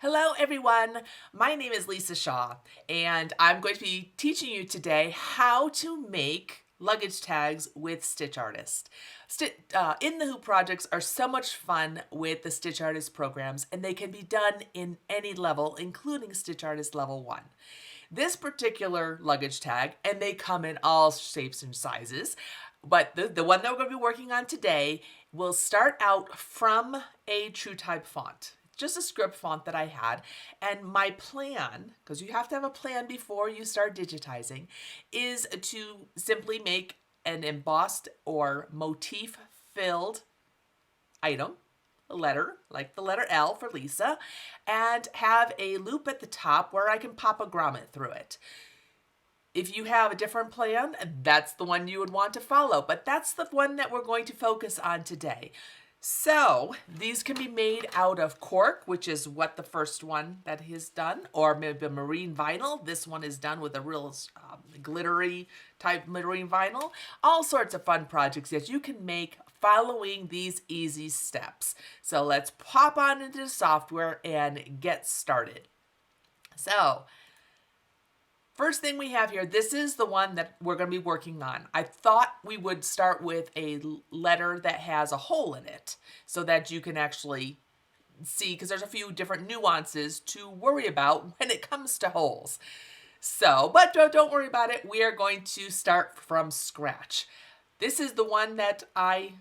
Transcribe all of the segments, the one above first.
Hello everyone, my name is Lisa Shaw and I'm going to be teaching you today how to make luggage tags with StitchArtist. In the Hoop projects are so much fun with the StitchArtist programs and they can be done in any level, including StitchArtist Level 1. This particular luggage tag, and they come in all shapes and sizes, but the one that we're going to be working on today will start out from a TrueType font. Just a script font that I had. And my plan, because you have to have a plan before you start digitizing, is to simply make an embossed or motif filled item, a letter, like the letter L for Lisa, and have a loop at the top where I can pop a grommet through it. If you have a different plan, that's the one you would want to follow, but that's the one that we're going to focus on today. So these can be made out of cork, which is what the first one that is done, or maybe marine vinyl. This one is done with a real glittery type marine vinyl. All sorts of fun projects that you can make following these easy steps. So let's pop on into the software and get started. So first thing we have here, this is the one that we're going to be working on. I thought we would start with a letter that has a hole in it so that you can actually see, because there's a few different nuances to worry about when it comes to holes. So, but don't worry about it. We are going to start from scratch. This is the one that I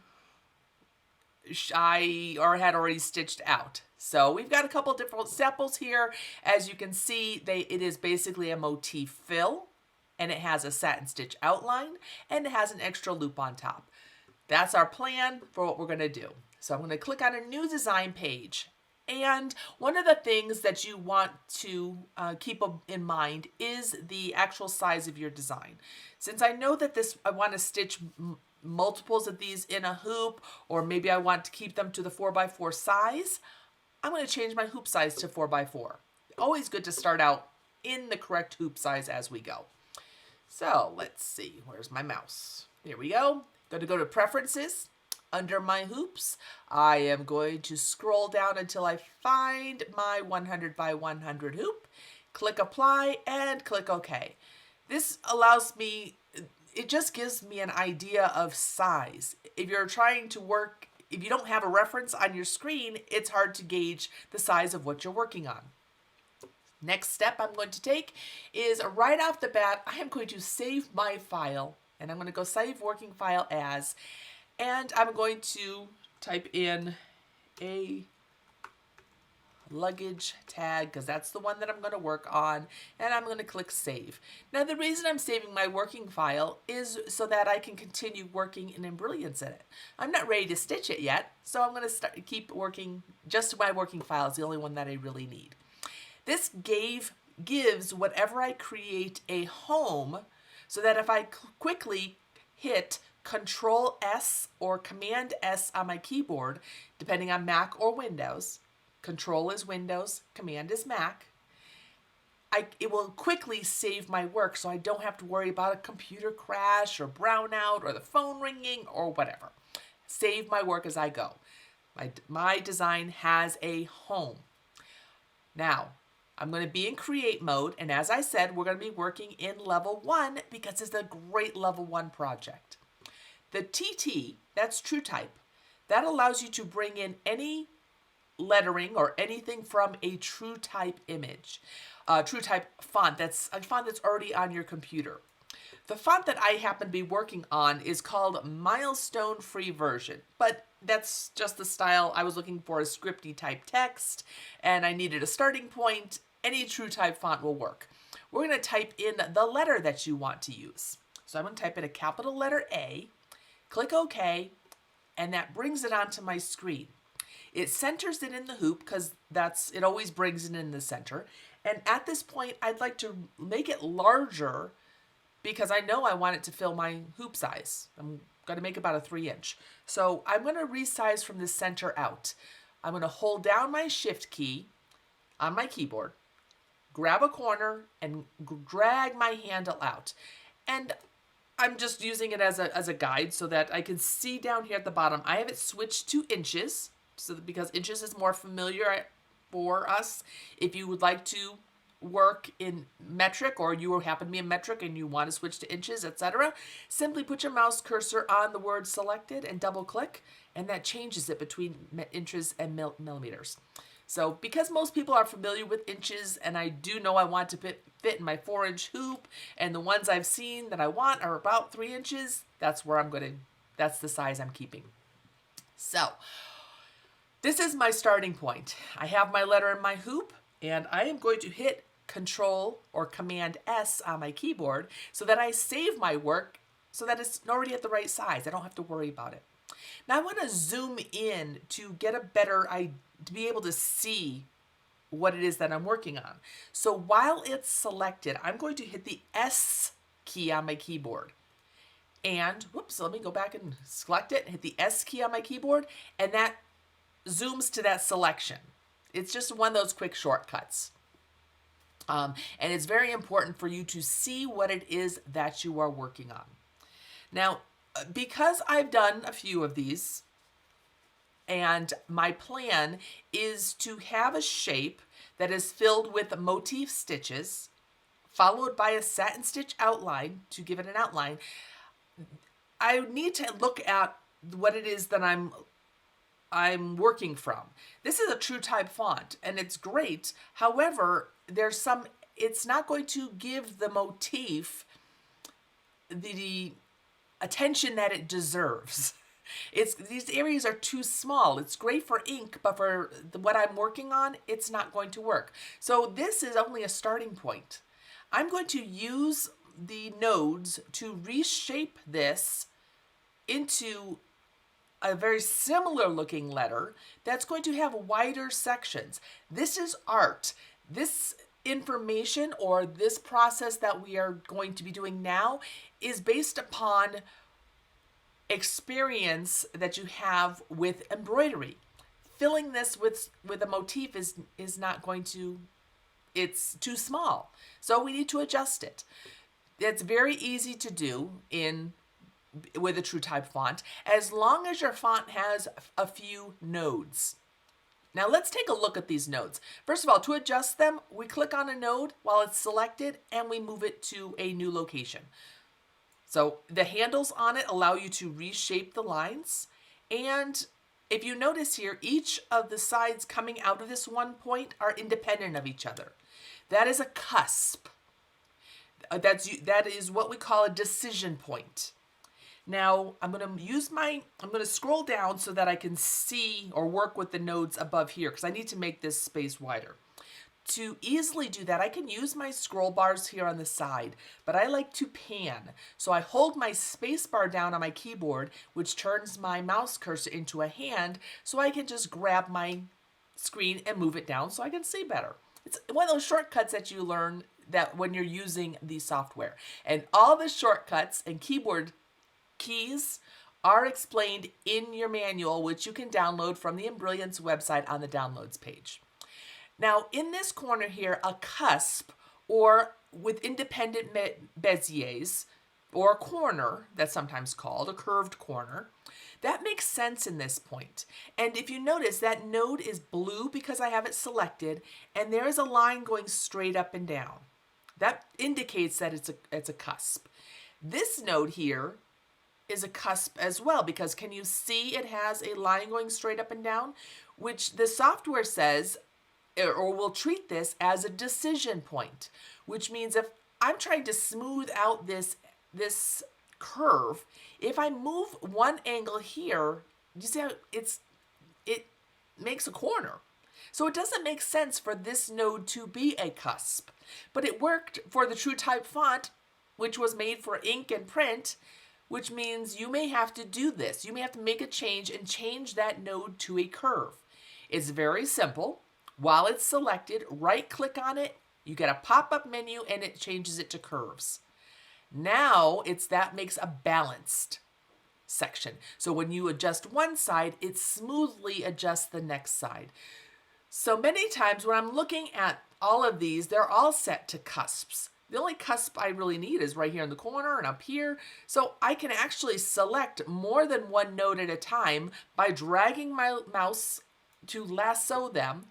had already stitched out. So we've got a couple different samples here. As you can see, it is basically a motif fill, and it has a satin stitch outline, and it has an extra loop on top. That's our plan for what we're going to do. So I'm going to click on a new design page. And one of the things that you want to keep in mind is the actual size of your design. Since I know that I want to stitch multiples of these in a hoop, or maybe I want to keep them to the 4x4 size, I'm going to change my hoop size to 4x4. Always good to start out in the correct hoop size as we go. So let's see, where's my mouse? Here we go. Going to go to preferences. Under my hoops, I am going to scroll down until I find my 100 by 100 hoop. Click apply and click OK. This allows me, it just gives me an idea of size. If you're trying to work, if you don't have a reference on your screen, it's hard to gauge the size of what you're working on. Next step I'm going to take is right off the bat, I am going to save my file, and I'm going to go save working file as, and I'm going to type in a luggage tag because that's the one that I'm going to work on, and I'm going to click save. Now the reason I'm saving my working file is so that I can continue working in Embrilliance in it. I'm not ready to stitch it yet, so I'm going to keep working. Just my working file is the only one that I really need. This gives whatever I create a home, so that if I quickly hit Control S or Command S on my keyboard, depending on Mac or Windows, Control is Windows, Command is Mac, it will quickly save my work so I don't have to worry about a computer crash or brownout or the phone ringing or whatever. Save my work as I go. My design has a home. Now, I'm going to be in create mode, and as I said, we're going to be working in level 1 because it's a great level 1 project. The TT, that's TrueType, that allows you to bring in any lettering or anything from a TrueType image, TrueType font. That's a font that's already on your computer. The font that I happen to be working on is called Milestone Free Version, but that's just the style. I was looking for a scripty type text, and I needed a starting point. Any TrueType font will work. We're going to type in the letter that you want to use. So I'm going to type in a capital letter A, click OK, and that brings it onto my screen. It centers it in the hoop because it always brings it in the center. And at this point, I'd like to make it larger because I know I want it to fill my hoop size. I'm going to make about a 3-inch. So I'm going to resize from the center out. I'm going to hold down my shift key on my keyboard, grab a corner, and drag my handle out. And I'm just using it as a guide so that I can see down here at the bottom. I have it switched to inches, so because inches is more familiar for us. If you would like to work in metric, or you happen to be in metric and you want to switch to inches, etc., simply put your mouse cursor on the word selected and double click, and that changes it between inches and millimeters. So because most people are familiar with inches, and I do know I want to fit in my 4-inch hoop, and the ones I've seen that I want are about 3 inches, that's the size I'm keeping. So this is my starting point. I have my letter in my hoop, and I am going to hit Control or Command S on my keyboard so that I save my work so that it's already at the right size. I don't have to worry about it. Now I want to zoom in to get a better idea, to be able to see what it is that I'm working on. So while it's selected, I'm going to hit the S key on my keyboard. And, whoops, let me go back and select it, hit the S key on my keyboard, and that zooms to that selection. It's just one of those quick shortcuts. And it's very important for you to see what it is that you are working on. Now, because I've done a few of these, and my plan is to have a shape that is filled with motif stitches, followed by a satin stitch outline to give it an outline, I need to look at what it is that I'm working from. This is a true type font, and it's great. However, it's not going to give the motif the attention that it deserves. These areas are too small. It's great for ink, but for what I'm working on, it's not going to work. So this is only a starting point. I'm going to use the nodes to reshape this into a very similar looking letter that's going to have wider sections. This is art. This information, or this process that we are going to be doing now, is based upon experience that you have with embroidery. Filling this with a motif is not going to, it's too small. So we need to adjust it. It's very easy to do with a true type font, as long as your font has a few nodes. Now let's take a look at these nodes. First of all, to adjust them, we click on a node while it's selected and we move it to a new location. So the handles on it allow you to reshape the lines. And if you notice here, each of the sides coming out of this one point are independent of each other. That is a cusp. That is what we call a decision point. Now I'm going to scroll down so that I can see or work with the nodes above here, because I need to make this space wider. To easily do that, I can use my scroll bars here on the side, but I like to pan. So I hold my space bar down on my keyboard, which turns my mouse cursor into a hand, so I can just grab my screen and move it down so I can see better. It's one of those shortcuts that you learn that when you're using the software. And all the shortcuts and keyboard keys are explained in your manual, which you can download from the Embrilliance website on the downloads page. Now in this corner here, a cusp, or with independent beziers, or a corner, that's sometimes called a curved corner, that makes sense in this point. And if you notice, that node is blue because I have it selected, and there is a line going straight up and down. That indicates that it's a cusp. This node here is a cusp as well, because can you see it has a line going straight up and down, which the software says, or will treat this as a decision point, which means if I'm trying to smooth out this curve, if I move one angle here, you see how it makes a corner. So it doesn't make sense for this node to be a cusp, but it worked for the true type font, which was made for ink and print, which means you may have to do this. You may have to make a change and change that node to a curve. It's very simple. While it's selected, right click on it, you get a pop-up menu and it changes it to curves. Now that makes a balanced section. So when you adjust one side, it smoothly adjusts the next side. So many times when I'm looking at all of these, they're all set to cusps. The only cusp I really need is right here in the corner and up here. So I can actually select more than one node at a time by dragging my mouse to lasso them,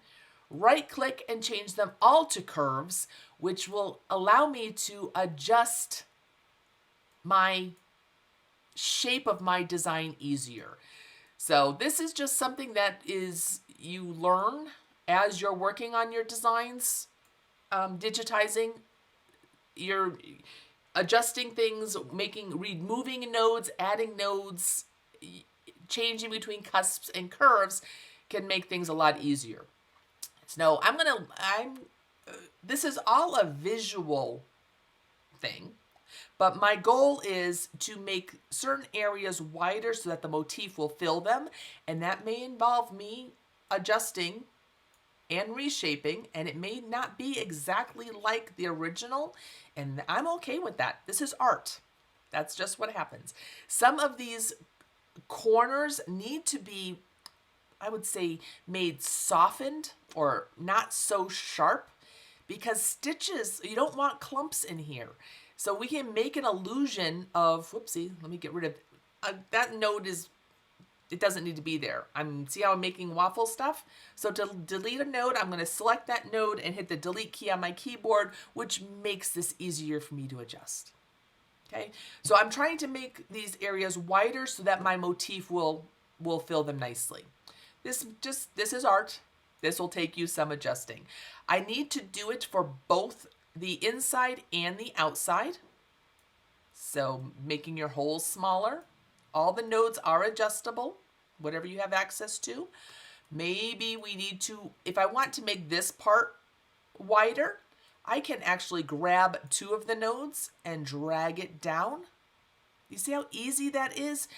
right click and change them all to curves, which will allow me to adjust my shape of my design easier. So this is just something that you learn as you're working on your designs, digitizing, you're adjusting things, removing nodes, adding nodes, changing between cusps and curves can make things a lot easier. So this is all a visual thing, but my goal is to make certain areas wider so that the motif will fill them, and that may involve me adjusting and reshaping, and it may not be exactly like the original, and I'm okay with that. This is art. That's just what happens. Some of these corners need to be, I would say, made softened or not so sharp, because stitches, you don't want clumps in here. So we can make an illusion of, whoopsie, let me get rid of, that node it doesn't need to be there. See how I'm making waffle stuff? So to delete a node, I'm gonna select that node and hit the delete key on my keyboard, which makes this easier for me to adjust. Okay, so I'm trying to make these areas wider so that my motif will fill them nicely. This is art. This will take you some adjusting. I need to do it for both the inside and the outside. So making your holes smaller. All the nodes are adjustable, whatever you have access to. Maybe we need to, if I want to make this part wider, I can actually grab two of the nodes and drag it down. You see how easy that is?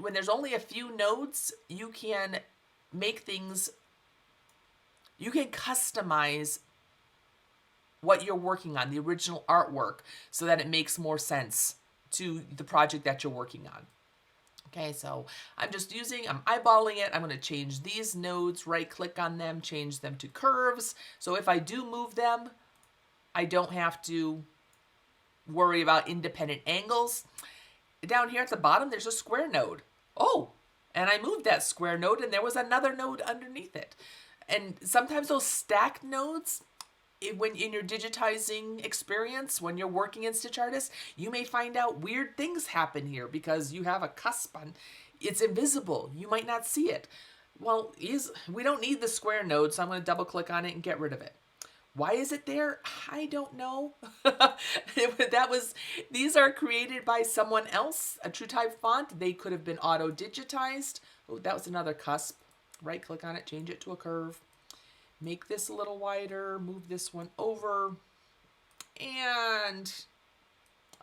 When there's only a few nodes, you can make things, you can customize what you're working on, the original artwork, so that it makes more sense to the project that you're working on. Okay, so I'm eyeballing it. I'm going to change these nodes, right click on them, change them to curves. So if I do move them, I don't have to worry about independent angles. Down here at the bottom, there's a square node. Oh, and I moved that square node and there was another node underneath it. And sometimes those stacked nodes, when in your digitizing experience, when you're working in StitchArtist, you may find out weird things happen here because you have a cusp on, it's invisible. You might not see it. Well, we don't need the square node, so I'm going to double click on it and get rid of it. Why is it there? I don't know. These are created by someone else, a TrueType font. They could have been auto digitized. Oh, that was another cusp. Right click on it, change it to a curve. Make this a little wider, move this one over, and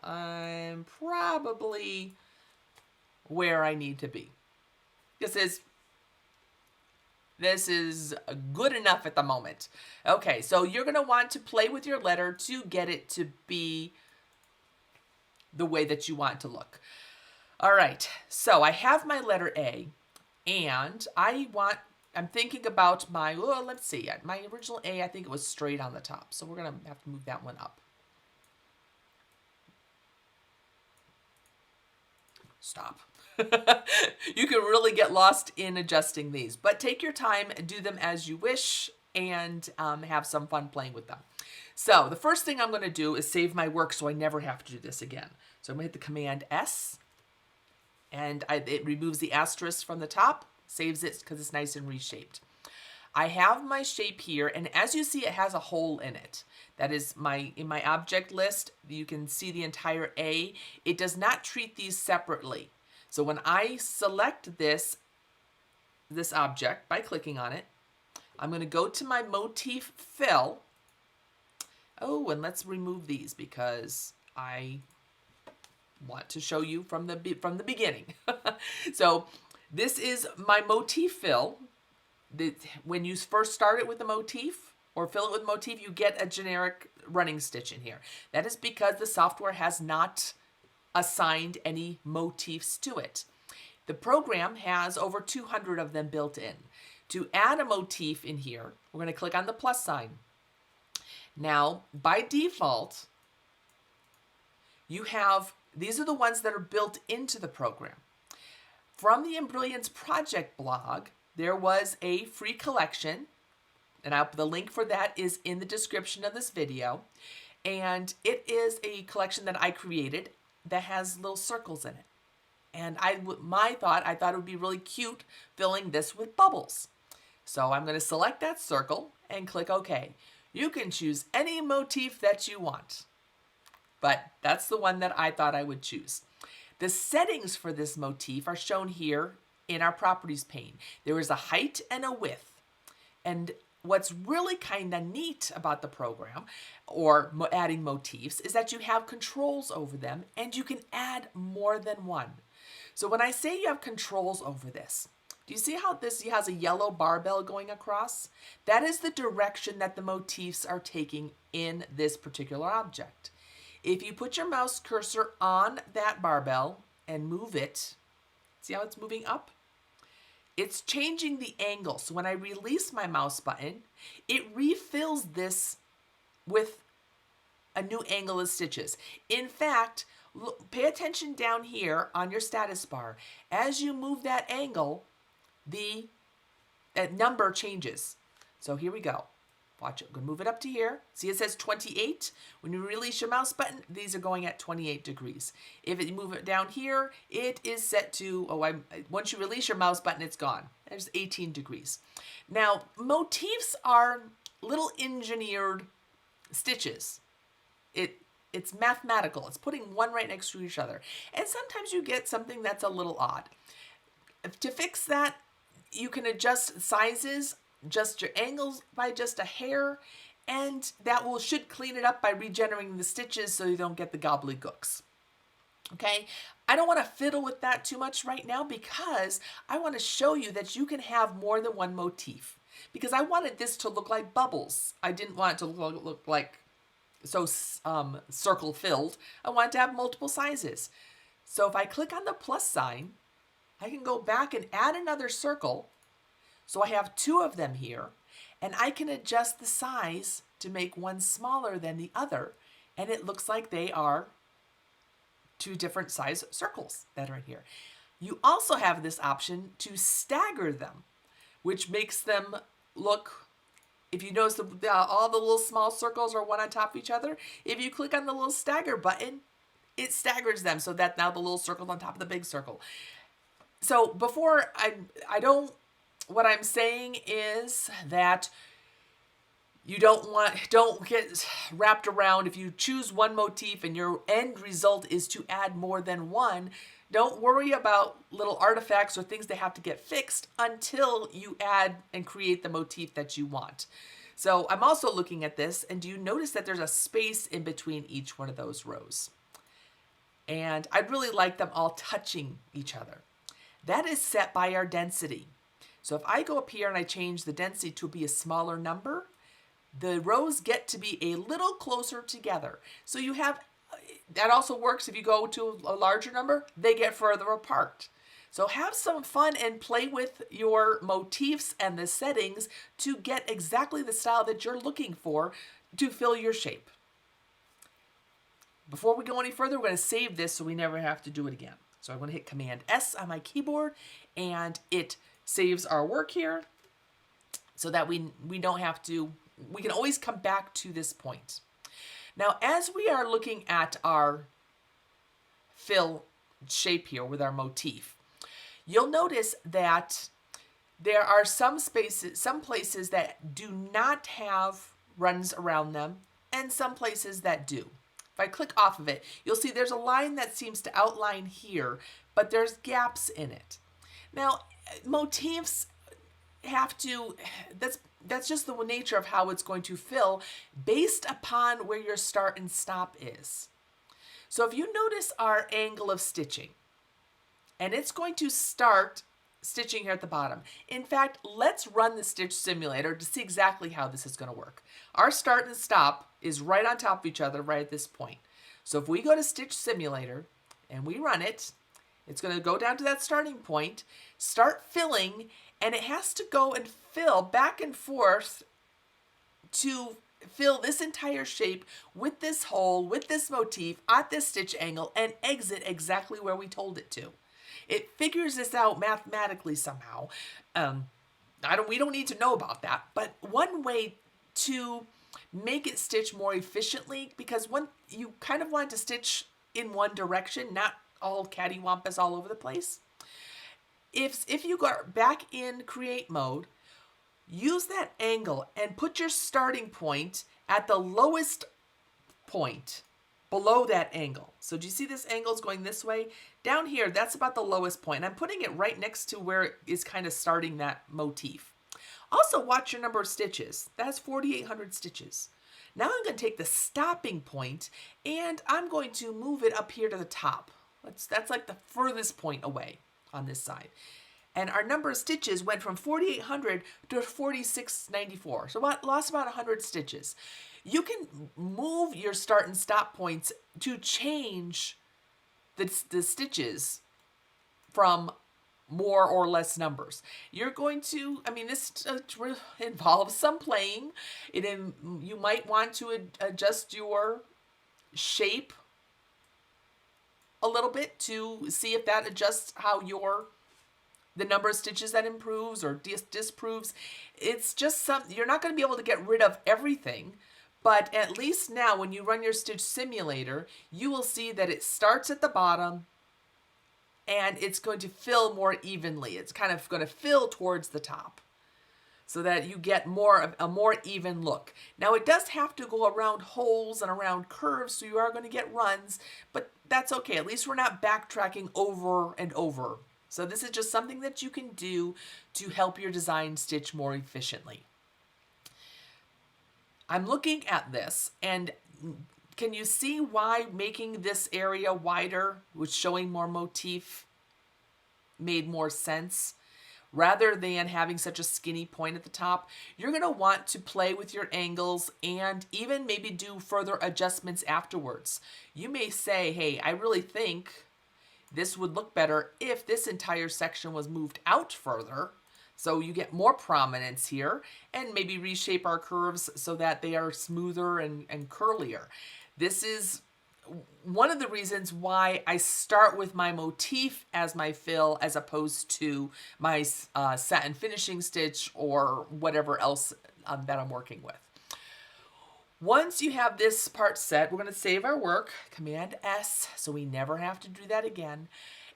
I'm probably where I need to be. This is good enough at the moment. Okay, so you're going to want to play with your letter to get it to be the way that you want it to look. All right, so I have my letter A, and I'm thinking about let's see, my original A, I think it was straight on the top. So we're going to have to move that one up. Stop. You can really get lost in adjusting these, but take your time and do them as you wish, and have some fun playing with them. So the first thing I'm going to do is save my work so I never have to do this again. So I'm going to hit the Command S, and it removes the asterisk from the top, saves it because it's nice and reshaped. I have my shape here, and as you see, it has a hole in it. That is in my object list, you can see the entire A. It does not treat these separately. So when I select this object by clicking on it, I'm going to go to my motif fill. Oh, and let's remove these because I want to show you from the beginning. So this is my motif fill. When you first start it with the motif or fill it with motif, you get a generic running stitch in here. That is because the software has not assigned any motifs to it. The program has over 200 of them built in. To add a motif in here, we're going to click on the plus sign. Now, by default, these are the ones that are built into the program. From the Embrilliance project blog, there was a free collection And the link for that is in the description of this video. And it is a collection that I created that has little circles in it. And I thought it would be really cute filling this with bubbles. So I'm going to select that circle and click OK. You can choose any motif that you want, but that's the one that I thought I would choose. The settings for this motif are shown here in our properties pane. There is a height and a width. And what's really kind of neat about the program or adding motifs is that you have controls over them and you can add more than one. So when I say you have controls over this, do you see how this has a yellow barbell going across? That is the direction that the motifs are taking in this particular object. If you put your mouse cursor on that barbell and move it, see how it's moving up? It's changing the angle. So when I release my mouse button, it refills this with a new angle of stitches. In fact, pay attention down here on your status bar. As you move that angle, the number changes. So here we go. Watch it. I'm going to move it up to here. See, it says 28. When you release your mouse button, these are going at 28 degrees. If you move it down here, it is set to, once you release your mouse button, it's gone. There's 18 degrees. Now, motifs are little engineered stitches. It's mathematical. It's putting one right next to each other. And sometimes you get something that's a little odd. To fix that, you can adjust sizes, adjust your angles by just a hair, and that should clean it up by regenerating the stitches so you don't get the gobbledygooks. Okay, I don't want to fiddle with that too much right now because I want to show you that you can have more than one motif. Because I wanted this to look like bubbles. I didn't want it to look like so circle filled. I wanted to have multiple sizes. So if I click on the plus sign, I can go back and add another circle. So I have two of them here, and I can adjust the size to make one smaller than the other, and it looks like they are two different size circles that are here. You also have this option to stagger them, which makes them look, if you notice all the little small circles are one on top of each other, if you click on the little stagger button, it staggers them so that now the little circle's on top of the big circle. So before what I'm saying is that you don't get wrapped around. If you choose one motif and your end result is to add more than one, don't worry about little artifacts or things that have to get fixed until you add and create the motif that you want. So I'm also looking at this, and do you notice that there's a space in between each one of those rows? And I'd really like them all touching each other. That is set by our density. So if I go up here and I change the density to be a smaller number, the rows get to be a little closer together. So you have, that also works if you go to a larger number, they get further apart. So have some fun and play with your motifs and the settings to get exactly the style that you're looking for to fill your shape. Before we go any further, we're going to save this so we never have to do it again. So I'm going to hit Command S on my keyboard, and it saves our work here so that we don't have to, we can always come back to this point. Now, as we are looking at our fill shape here with our motif, you'll notice that there are some places that do not have runs around them and some places that do. If I click off of it, you'll see there's a line that seems to outline here, but there's gaps in it. Now, motifs have to, that's just the nature of how it's going to fill based upon where your start and stop is. So if you notice our angle of stitching, and it's going to start stitching here at the bottom. In fact, let's run the stitch simulator to see exactly how this is going to work. Our start and stop is right on top of each other right at this point. So if we go to Stitch Simulator and we run it, it's going to go down to that starting point, start filling, and it has to go and fill back and forth to fill this entire shape with this hole, with this motif, at this stitch angle, and exit exactly where we told it to. It figures this out mathematically somehow. we don't need to know about that. But one way to make it stitch more efficiently, because when you kind of want to stitch in one direction, not all cattywampus all over the place. If you go back in create mode, use that angle and put your starting point at the lowest point below that angle. So do you see this angle is going this way? Down here, that's about the lowest point. And I'm putting it right next to where it is kind of starting that motif. Also watch your number of stitches. That's 4,800 stitches. Now I'm going to take the stopping point and I'm going to move it up here to the top. That's like the furthest point away on this side. And our number of stitches went from 4,800 to 4,694. So lost about 100 stitches. You can move your start and stop points to change the stitches from more or less numbers. You're going to, I mean, this involves some playing. You might want to adjust your shape a little bit to see if that adjusts how the number of stitches that improves or disproves. It's just you're not going to be able to get rid of everything, but at least now when you run your stitch simulator, you will see that it starts at the bottom and it's going to fill more evenly. It's kind of going to fill towards the top so that you get a more even look. Now it does have to go around holes and around curves, so you are going to get runs, but that's okay. At least we're not backtracking over and over. So this is just something that you can do to help your design stitch more efficiently. I'm looking at this, and can you see why making this area wider with showing more motif made more sense? Rather than having such a skinny point at the top, you're going to want to play with your angles and even maybe do further adjustments afterwards. You may say, hey, I really think this would look better if this entire section was moved out further, so you get more prominence here, and maybe reshape our curves so that they are smoother and curlier. This is one of the reasons why I start with my motif as my fill as opposed to my satin finishing stitch or whatever else that I'm working with. Once you have this part set, we're going to save our work, Command S, so we never have to do that again.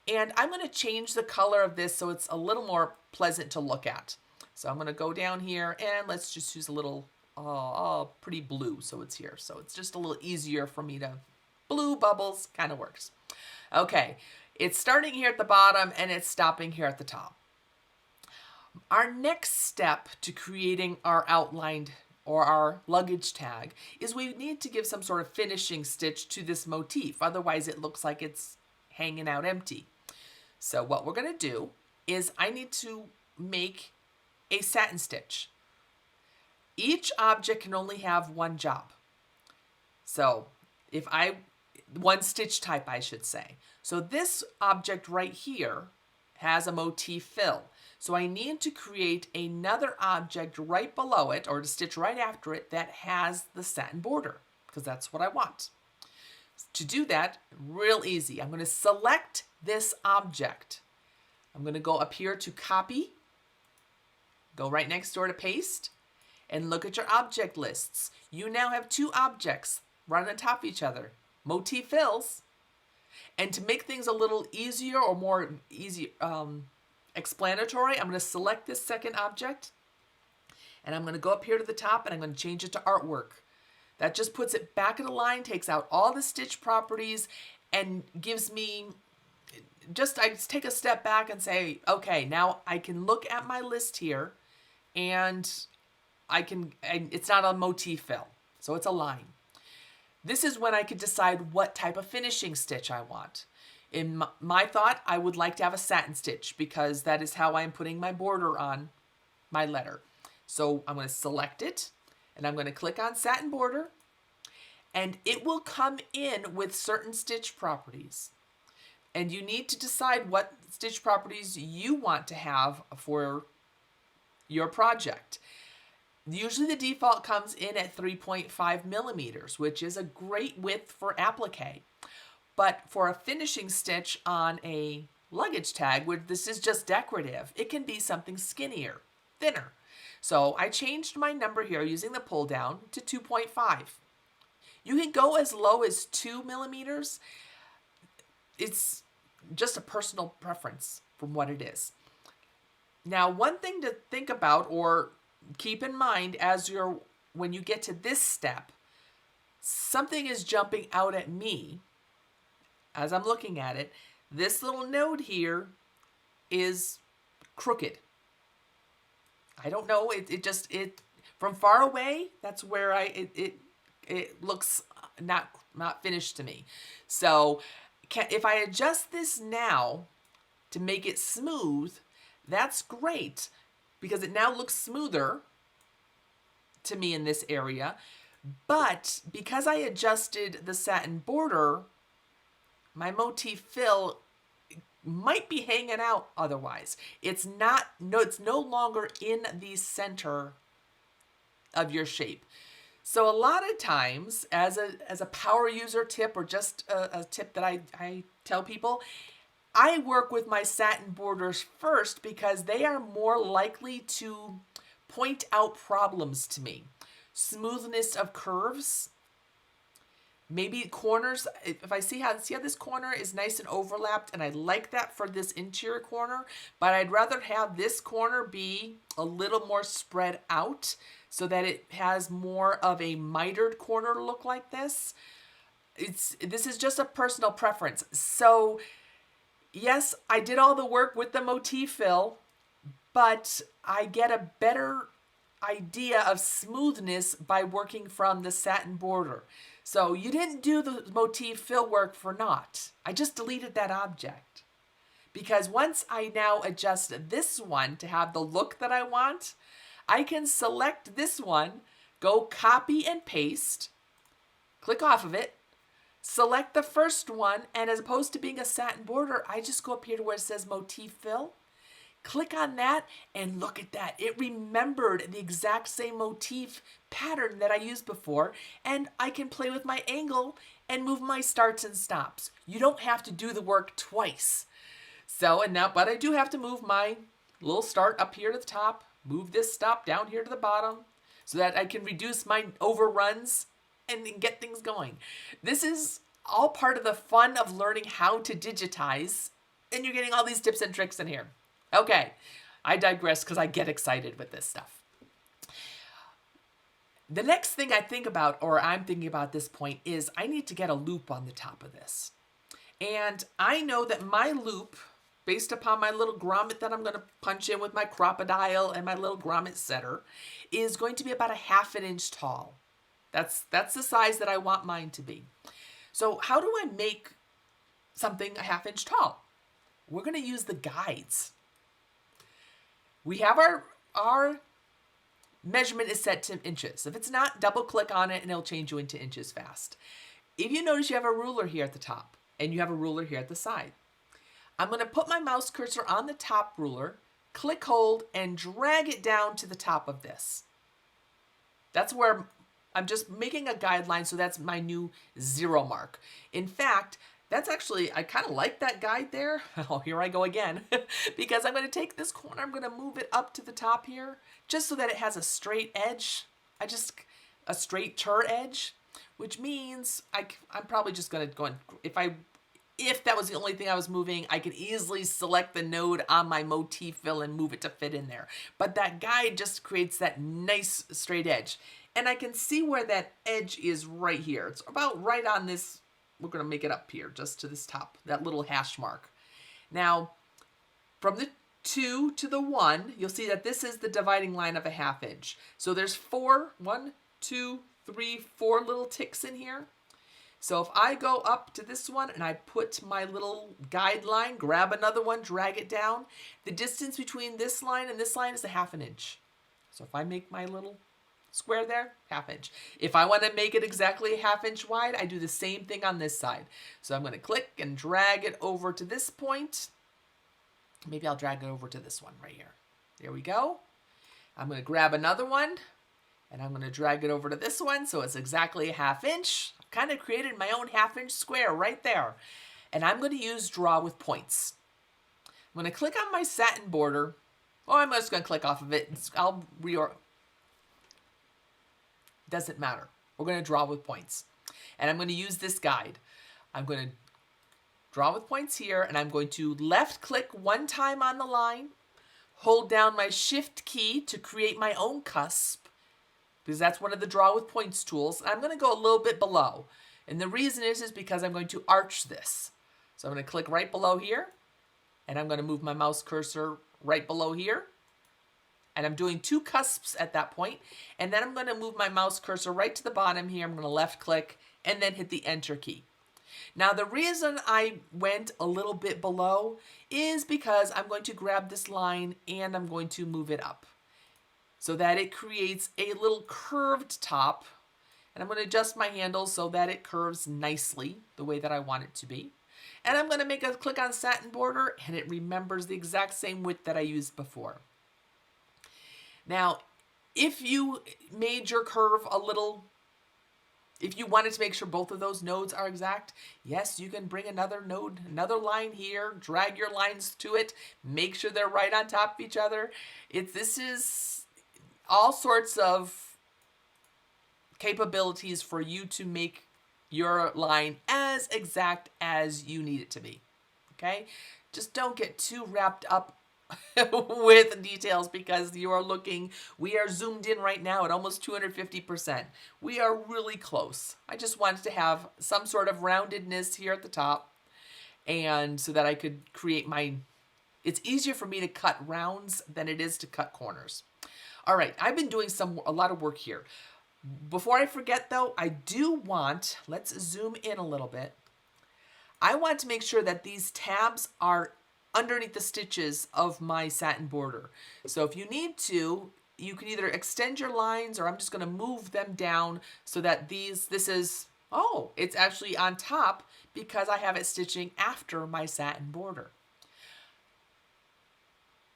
And I'm going to change the color of this so it's a little more pleasant to look at. So I'm going to go down here and let's just use a little pretty blue so it's here. So it's just a little easier for me to, blue bubbles kind of works. Okay, it's starting here at the bottom and it's stopping here at the top. Our next step to creating our outlined or our luggage tag is we need to give some sort of finishing stitch to this motif. Otherwise it looks like it's hanging out empty. So what we're going to do is I need to make a satin stitch. Each object can only have one job. So one stitch type, I should say. So this object right here has a motif fill. So I need to create another object right below it, or to stitch right after it, that has the satin border, because that's what I want. To do that, real easy. I'm going to select this object. I'm going to go up here to copy, go right next door to paste, and look at your object lists. You now have two objects running on top of each other, motif fills. And to make things a little easier or more explanatory, I'm going to select this second object and I'm going to go up here to the top and I'm going to change it to artwork. That just puts it back in the line, takes out all the stitch properties, and gives me I just take a step back and say, okay, now I can look at my list here and it's not a motif fill, so it's a line. This is when I could decide what type of finishing stitch I want. In my thought, I would like to have a satin stitch because that is how I'm putting my border on my letter. So I'm going to select it and I'm going to click on satin border, and it will come in with certain stitch properties. And you need to decide what stitch properties you want to have for your project. Usually the default comes in at 3.5 millimeters, which is a great width for applique. But for a finishing stitch on a luggage tag, where this is just decorative, it can be something skinnier. thinner. So I changed my number here using the pull down to 2.5. You can go as low as 2 millimeters. It's just a personal preference from what it is. Now, one thing to think about or keep in mind when you get to this step, something is jumping out at me as I'm looking at it. This little node here is crooked. I don't know. It from far away, that's where it looks not finished to me. So if I adjust this now to make it smooth, that's great because it now looks smoother to me in this area. But because I adjusted the satin border, my motif fill might be hanging out otherwise. It's no longer in the center of your shape. So a lot of times, as a power user tip or just a tip that I tell people, I work with my satin borders first because they are more likely to point out problems to me. Smoothness of curves, maybe corners. If I see how this corner is nice and overlapped, and I like that for this interior corner, but I'd rather have this corner be a little more spread out so that it has more of a mitered corner look like this. This is just a personal preference. So yes, I did all the work with the motif fill, but I get a better idea of smoothness by working from the satin border. So you didn't do the motif fill work for naught. I just deleted that object. Because once I now adjust this one to have the look that I want, I can select this one, go copy and paste, click off of it, select the first one, and as opposed to being a satin border, I just go up here to where it says motif fill, click on that, and look at that. It remembered the exact same motif pattern that I used before, and I can play with my angle and move my starts and stops. You don't have to do the work twice. But I do have to move my little start up here to the top, move this stop down here to the bottom, so that I can reduce my overruns and get things going. This is all part of the fun of learning how to digitize, and you're getting all these tips and tricks in here. Okay, I digress because I get excited with this stuff. The next thing I'm thinking about at this point is I need to get a loop on the top of this. And I know that my loop, based upon my little grommet that I'm going to punch in with my crocodile and my little grommet setter, is going to be about 1/2 an inch tall. That's the size that I want mine to be. So how do I make something 1/2 inch tall? We're going to use the guides. We have our measurement is set to inches. If it's not, double click on it and it'll change you into inches fast. If you notice, you have a ruler here at the top and you have a ruler here at the side. I'm going to put my mouse cursor on the top ruler, click hold, and drag it down to the top of this. That's where I'm just making a guideline, so that's my new 0 mark. In fact, that's actually, I kind of like that guide there. Oh, here I go again. Because I'm going to take this corner, I'm going to move it up to the top here, just so that it has a straight edge. A straight turn edge, which means I'm probably just going to go in, if that was the only thing I was moving, I could easily select the node on my motif fill and move it to fit in there. But that guide just creates that nice straight edge. And I can see where that edge is right here. It's about right on this. We're going to make it up here, just to this top, that little hash mark. Now, from the 2 to the 1, you'll see that this is the dividing line of 1/2 inch. So there's 4 little ticks in here. So if I go up to this one and I put my little guideline, grab another one, drag it down, the distance between this line and this line is 1/2 an inch. So if I make my little square there, 1/2 inch. If I want to make it exactly 1/2 inch wide, I do the same thing on this side. So I'm going to click and drag it over to this point. Maybe I'll drag it over to this one right here. There we go. I'm going to grab another one and I'm going to drag it over to this one so it's exactly 1/2 inch. I've kind of created my own 1/2 inch square right there. And I'm going to use draw with points. I'm going to click on my satin border Or I'm just going to click off of it. I'll doesn't matter. We're going to draw with points. And I'm going to use this guide. I'm going to draw with points here, and I'm going to left click one time on the line, hold down my shift key to create my own cusp, because that's one of the draw with points tools. I'm going to go a little bit below. And the reason is because I'm going to arch this. So I'm going to click right below here, and I'm going to move my mouse cursor right below here. And I'm doing 2 cusps at that point. And then I'm going to move my mouse cursor right to the bottom here. I'm going to left click and then hit the enter key. Now the reason I went a little bit below is because I'm going to grab this line and I'm going to move it up so that it creates a little curved top. And I'm going to adjust my handles so that it curves nicely the way that I want it to be. And I'm going to make a click on satin border, and it remembers the exact same width that I used before. Now, if you made your curve a little, if you wanted to make sure both of those nodes are exact, yes, you can bring another node, another line here, drag your lines to it, make sure they're right on top of each other. This is all sorts of capabilities for you to make your line as exact as you need it to be, okay? Just don't get too wrapped up with details, because you are looking, we are zoomed in right now at almost 250%. We are really close. I just wanted to have some sort of roundedness here at the top, and so that I could create it's easier for me to cut rounds than it is to cut corners. All right, I've been doing a lot of work here. Before I forget though, let's zoom in a little bit. I want to make sure that these tabs are underneath the stitches of my satin border. So if you need to, you can either extend your lines, or I'm just going to move them down so that it's actually on top because I have it stitching after my satin border.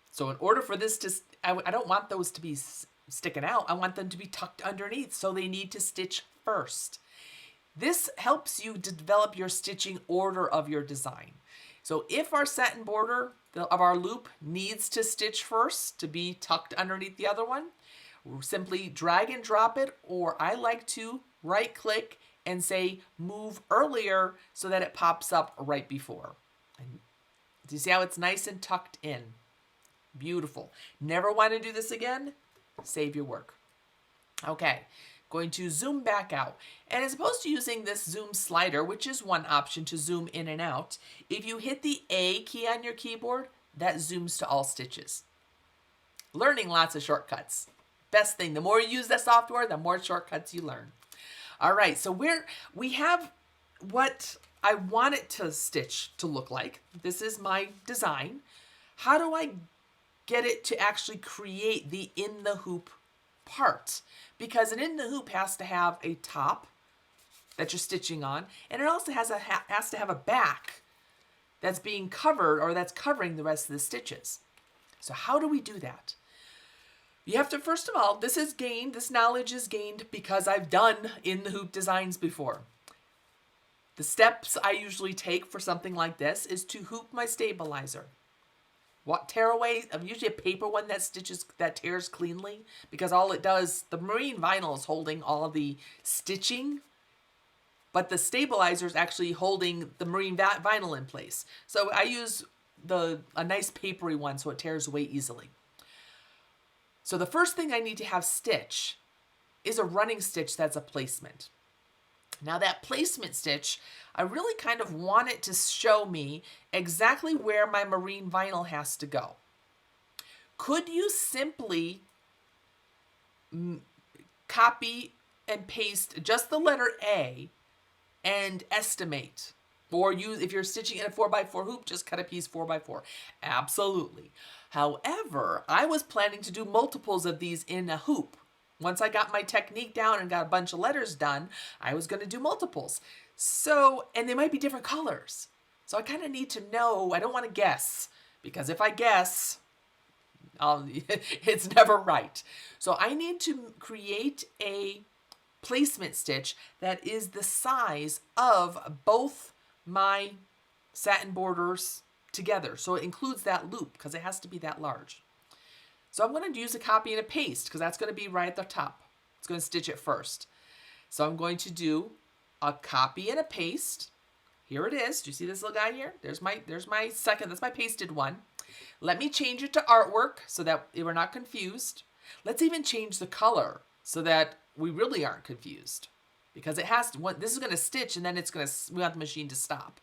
So in order for this to, I don't want those to be sticking out. I want them to be tucked underneath, so they need to stitch first. This helps you to develop your stitching order of your design. So if our satin border of our loop needs to stitch first to be tucked underneath the other one, we'll simply drag and drop it, or I like to right click and say move earlier so that it pops up right before. And do you see how it's nice and tucked in? Beautiful. Never want to do this again? Save your work. Okay. Going to zoom back out. And as opposed to using this zoom slider, which is one option to zoom in and out, if you hit the A key on your keyboard, that zooms to all stitches. Learning lots of shortcuts. Best thing, the more you use that software, the more shortcuts you learn. All right, so we have what I want it to stitch to look like. This is my design. How do I get it to actually create the in the hoop part? Because an in the hoop has to have a top that you're stitching on, and it also has to have a back that's being covered, or that's covering the rest of the stitches. So how do we do that? You have to, first of all, this knowledge is gained because I've done in the hoop designs before. The steps I usually take for something like this is to hoop my stabilizer. Tear away, usually a paper one that tears cleanly, because all it does, the marine vinyl is holding all of the stitching, but the stabilizer is actually holding the marine vinyl in place. So I use a nice papery one so it tears away easily. So the first thing I need to have stitch is a running stitch that's a placement. Now that placement stitch, I really kind of want it to show me exactly where my marine vinyl has to go. Could you simply copy and paste just the letter A and estimate? Or if you're stitching in a 4x4 hoop, just cut a piece 4x4. Absolutely. However, I was planning to do multiples of these in a hoop. Once I got my technique down and got a bunch of letters done, I was going to do multiples. So, and they might be different colors. So I kind of need to know. I don't want to guess, because if I guess, it's never right. So I need to create a placement stitch that is the size of both my satin borders together. So it includes that loop, because it has to be that large. So I'm going to use a copy and a paste because that's going to be right at the top. It's going to stitch it first. So I'm going to do a copy and a paste. Here it is. Do you see this little guy here? There's my second. That's my pasted one. Let me change it to artwork so that we're not confused. Let's even change the color so that we really aren't confused. Because it has to, this is going to stitch and then we want the machine to stop.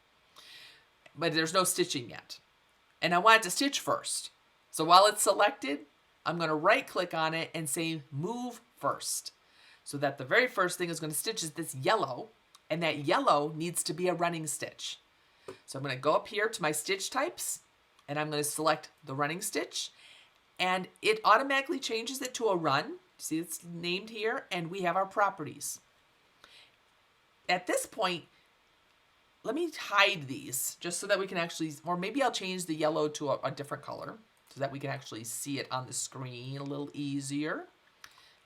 But there's no stitching yet. And I want it to stitch first. So while it's selected, I'm going to right click on it and say move first. So that the very first thing is going to stitch is this yellow, and that yellow needs to be a running stitch. So I'm going to go up here to my stitch types, and I'm going to select the running stitch, and it automatically changes it to a run. See, it's named here, and we have our properties. At this point, let me hide these just so that we can actually, or maybe I'll change the yellow to a different color so that we can actually see it on the screen a little easier.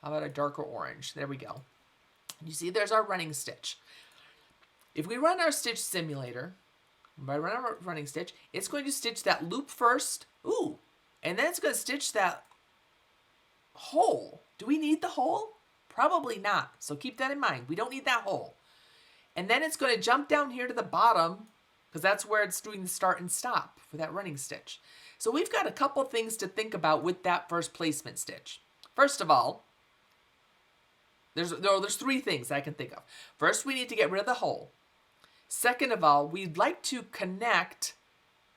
How about a darker orange? There we go. You see, there's our running stitch. If we run our stitch simulator, by running our running stitch, it's going to stitch that loop first. Ooh, and then it's going to stitch that hole. Do we need the hole? Probably not. So keep that in mind. We don't need that hole. And then it's going to jump down here to the bottom because that's where it's doing the start and stop for that running stitch. So we've got a couple things to think about with that first placement stitch. First of all, there's three things I can think of. First, we need to get rid of the hole. Second of all, we'd like to connect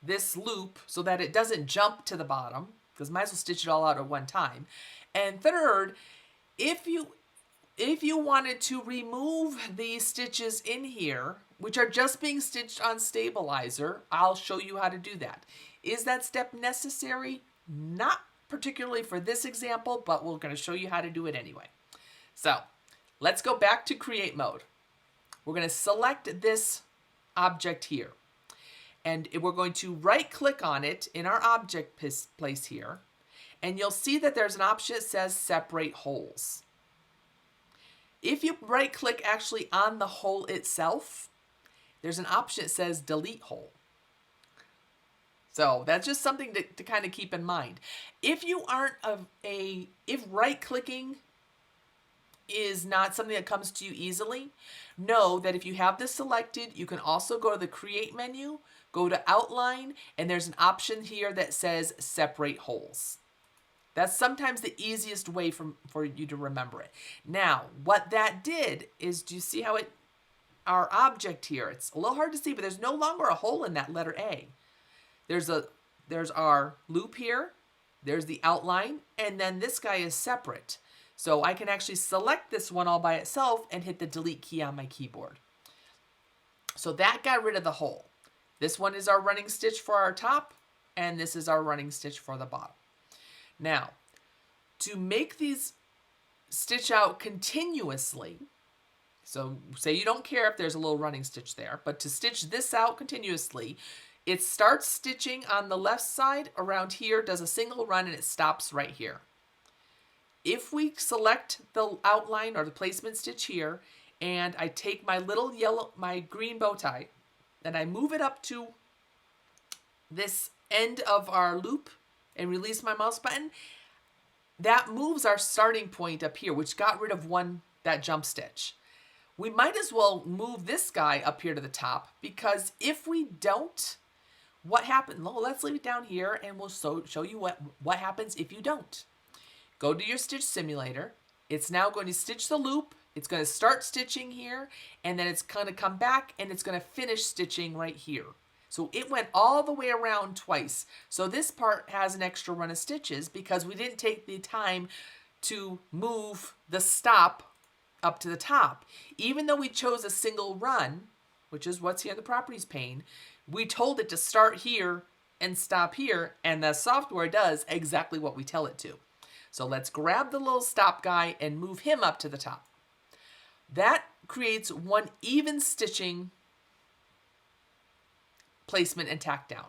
this loop so that it doesn't jump to the bottom, because might as well stitch it all out at one time. And third, if you wanted to remove these stitches in here, which are just being stitched on stabilizer, I'll show you how to do that. Is that step necessary? Not particularly for this example, but we're going to show you how to do it anyway. So let's go back to create mode. We're going to select this object here. And we're going to right click on it in our object place here. And you'll see that there's an option that says separate holes. If you right click actually on the hole itself, there's an option that says delete hole. So that's just something to kind of keep in mind. If you aren't if right clicking is not something that comes to you easily, know that if you have this selected, you can also go to the create menu, go to outline, and there's an option here that says separate holes. That's sometimes the easiest way for you to remember it. Now, what that did is, do you see how our object here, it's a little hard to see, but there's no longer a hole in that letter A. There's our loop here, there's the outline, and then this guy is separate. So I can actually select this one all by itself and hit the delete key on my keyboard. So that got rid of the hole. This one is our running stitch for our top, and this is our running stitch for the bottom. Now, to make these stitch out continuously, so say you don't care if there's a little running stitch there, but to stitch this out continuously, it starts stitching on the left side around here, does a single run, and it stops right here. If we select the outline or the placement stitch here, and I take my my green bow tie, and I move it up to this end of our loop and release my mouse button, that moves our starting point up here, which got rid of that jump stitch. We might as well move this guy up here to the top, because if we don't, what happens? Well, let's leave it down here and we'll show you what happens if you don't. Go to your stitch simulator. It's now going to stitch the loop. It's going to start stitching here, and then it's going to come back and it's going to finish stitching right here. So it went all the way around twice. So this part has an extra run of stitches because we didn't take the time to move the stop up to the top. Even though we chose a single run, which is what's here in the properties pane, we told it to start here and stop here, and the software does exactly what we tell it to. So let's grab the little stop guy and move him up to the top. That creates one even stitching placement and tack down.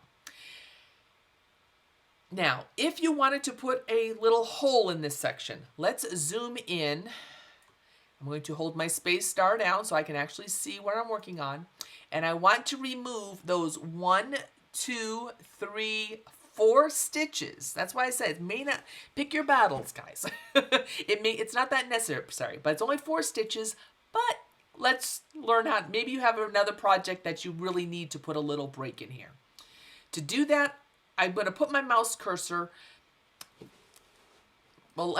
Now, if you wanted to put a little hole in this section, let's zoom in. I'm going to hold my space bar down so I can actually see what I'm working on. And I want to remove those 1, 2, 3, 4 stitches. That's why I said it may not, pick your battles, guys. It's not that necessary, but it's only 4 stitches, but let's learn how, maybe you have another project that you really need to put a little break in here. To do that, I'm going to put my mouse cursor, well,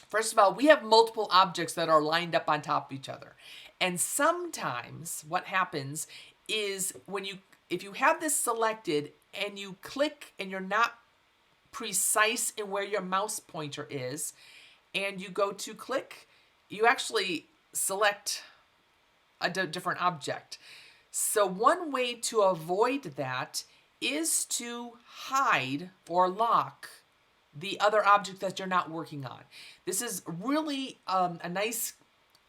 first of all, we have multiple objects that are lined up on top of each other. And sometimes what happens is if you have this selected and you click and you're not precise in where your mouse pointer is, and you go to click, you actually select a different object. So one way to avoid that is to hide or lock the other object that you're not working on. This is really a nice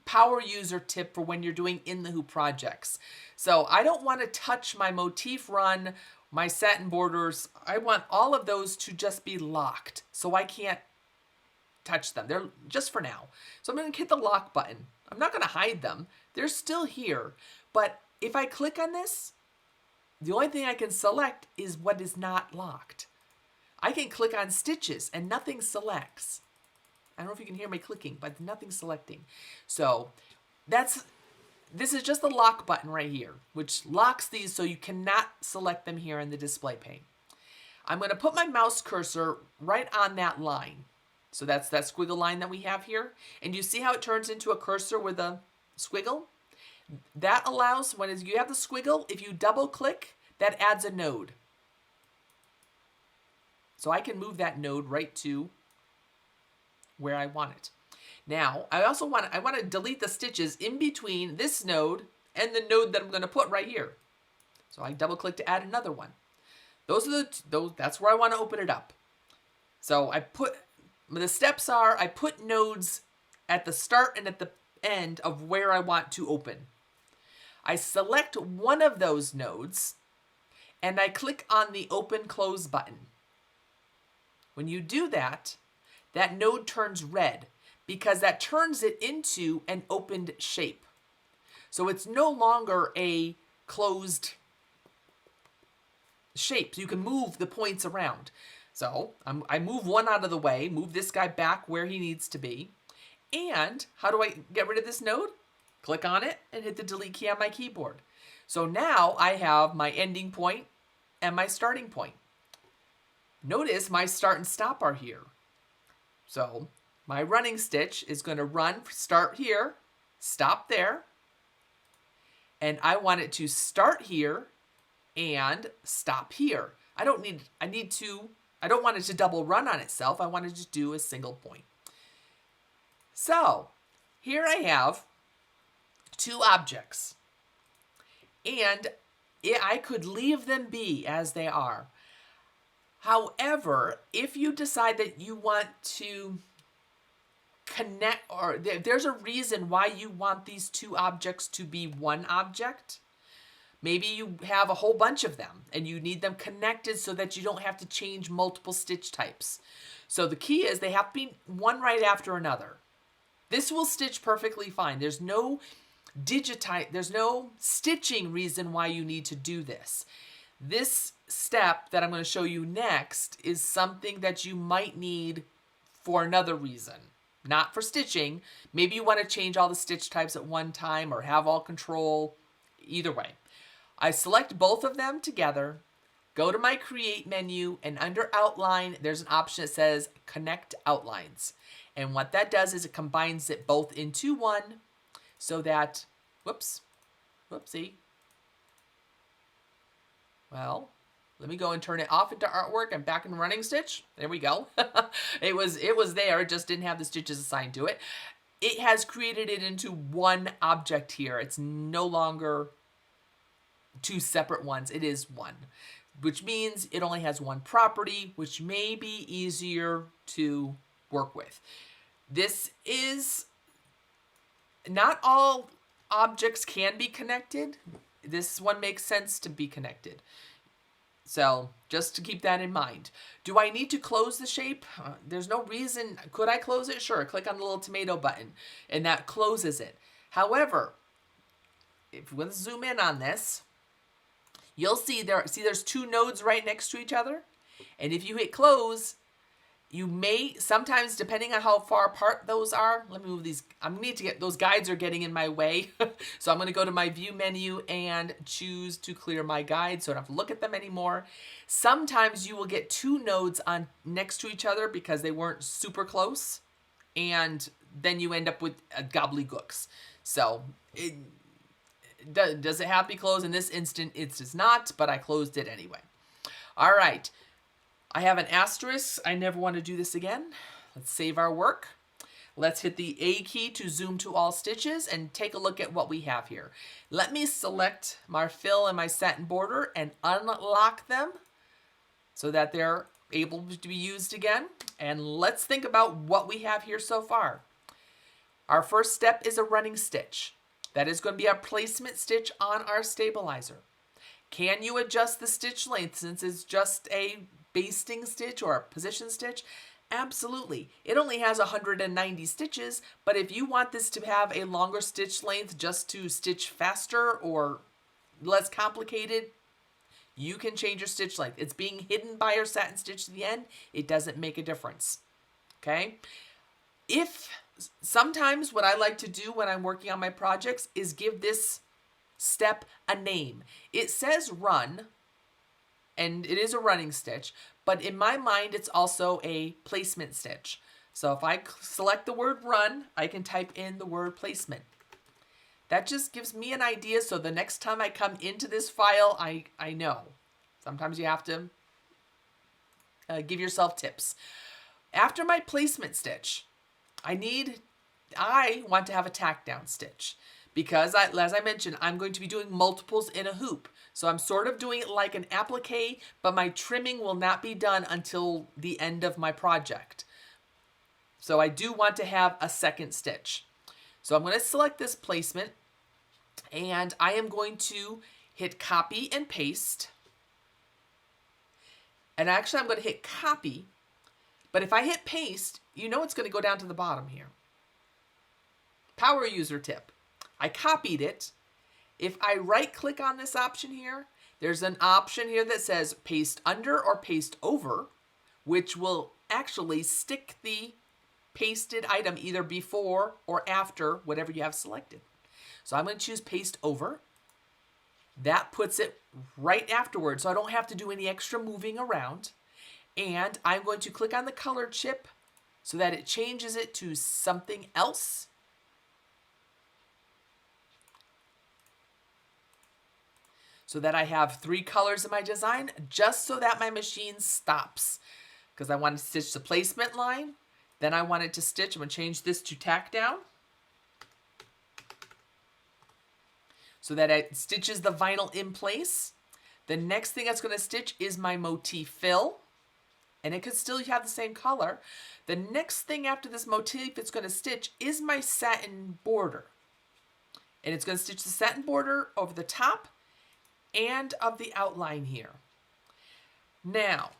power user tip for when you're doing in the hoop projects. So I don't want to touch my motif run, my satin borders. I want all of those to just be locked, so I can't touch them. They're just for now. So I'm going to hit the lock button. I'm not going to hide them. They're still here. But if I click on this, the only thing I can select is what is not locked. I can click on stitches and nothing selects. I don't know if you can hear me clicking, but nothing's selecting. So this is just the lock button right here, which locks these so you cannot select them here in the display pane. I'm going to put my mouse cursor right on that line. So that's that squiggle line that we have here. And you see how it turns into a cursor with a squiggle? That allows, when you have the squiggle, if you double click, that adds a node. So I can move that node right to where I want it. Now, I want to delete the stitches in between this node and the node that I'm going to put right here. So I double click to add another one. That's where I want to open it up. So the steps are, I put nodes at the start and at the end of where I want to open. I select one of those nodes and I click on the open close button. When you do that, that node turns red because that turns it into an opened shape. So it's no longer a closed shape. You can move the points around. So I move one out of the way, move this guy back where he needs to be. And how do I get rid of this node? Click on it and hit the delete key on my keyboard. So now I have my ending point and my starting point. Notice my start and stop are here. So my running stitch is going to start here, stop there, and I want it to start here and stop here. I don't want it to double run on itself. I want it to do a single point. So here I have 2 objects, and I could leave them be as they are. However, if you decide that you want to connect, or there's a reason why you want these 2 objects to be one object, maybe you have a whole bunch of them and you need them connected so that you don't have to change multiple stitch types. So the key is they have to be one right after another. This will stitch perfectly fine. There's no stitching reason why you need to do this. This step that I'm going to show you next is something that you might need for another reason, not for stitching. Maybe you want to change all the stitch types at one time or have all control. Either way, I select both of them together, go to my Create menu, and under Outline, there's an option that says Connect Outlines. And what that does is it combines it both into one so that, whoopsie. Well, let me go and turn it off into artwork and back in running stitch. There we go. It was there, it just didn't have the stitches assigned to it. It has created it into one object here. It's no longer 2 separate ones. It is one, which means it only has one property, which may be easier to work with. This is not all objects can be connected. This one makes sense to be connected. So just to keep that in mind. Do I need to close the shape? There's no reason. Could I close it? Sure. Click on the little tomato button and that closes it. However, if we zoom in on this, you'll see there's two nodes right next to each other. And if you hit close, you may, sometimes depending on how far apart those are, let me move these, I need to get, those guides are getting in my way. So I'm gonna go to my view menu and choose to clear my guides so I don't have to look at them anymore. Sometimes you will get two nodes on next to each other because they weren't super close. And then you end up with gobbledygooks. So does it have to be closed? In this instant, it does not, but I closed it anyway. All right. I have an asterisk. I never want to do this again. Let's save our work. Let's hit the A key to zoom to all stitches and take a look at what we have here. Let me select my fill and my satin border and unlock them so that they're able to be used again. And let's think about what we have here so far. Our first step is a running stitch. That is going to be our placement stitch on our stabilizer. Can you adjust the stitch length since it's just a basting stitch or a position stitch? Absolutely. It only has 190 stitches, but if you want this to have a longer stitch length just to stitch faster or less complicated, you can change your stitch length. It's being hidden by your satin stitch at the end. It doesn't make a difference. Okay? If sometimes what I like to do when I'm working on my projects is give this step a name. It says run, and it is a running stitch, but in my mind, it's also a placement stitch. So if I select the word run, I can type in the word placement. That just gives me an idea, so the next time I come into this file, I know. Sometimes you have to give yourself tips. After my placement stitch, I want to have a tack down stitch. Because, as I mentioned, I'm going to be doing multiples in a hoop. So I'm sort of doing it like an applique, but my trimming will not be done until the end of my project. So I do want to have a second stitch. So I'm going to select this placement, and I am going to hit copy and paste. And actually, I'm going to hit copy. But if I hit paste, you know it's going to go down to the bottom here. Power user tip. I copied it. If I right click on this option here, there's an option here that says paste under or paste over, which will actually stick the pasted item either before or after whatever you have selected. So I'm going to choose paste over. That puts it right afterwards, so I don't have to do any extra moving around. And I'm going to click on the color chip so that it changes it to something else. So that I have 3 colors in my design, just so that my machine stops. Because I want to stitch the placement line. Then I wanted to stitch, I'm going to change this to tack down. So that it stitches the vinyl in place. The next thing that's going to stitch is my motif fill. And it could still have the same color. The next thing after this motif it's going to stitch is my satin border. And it's going to stitch the satin border over the top and of the outline here. Now,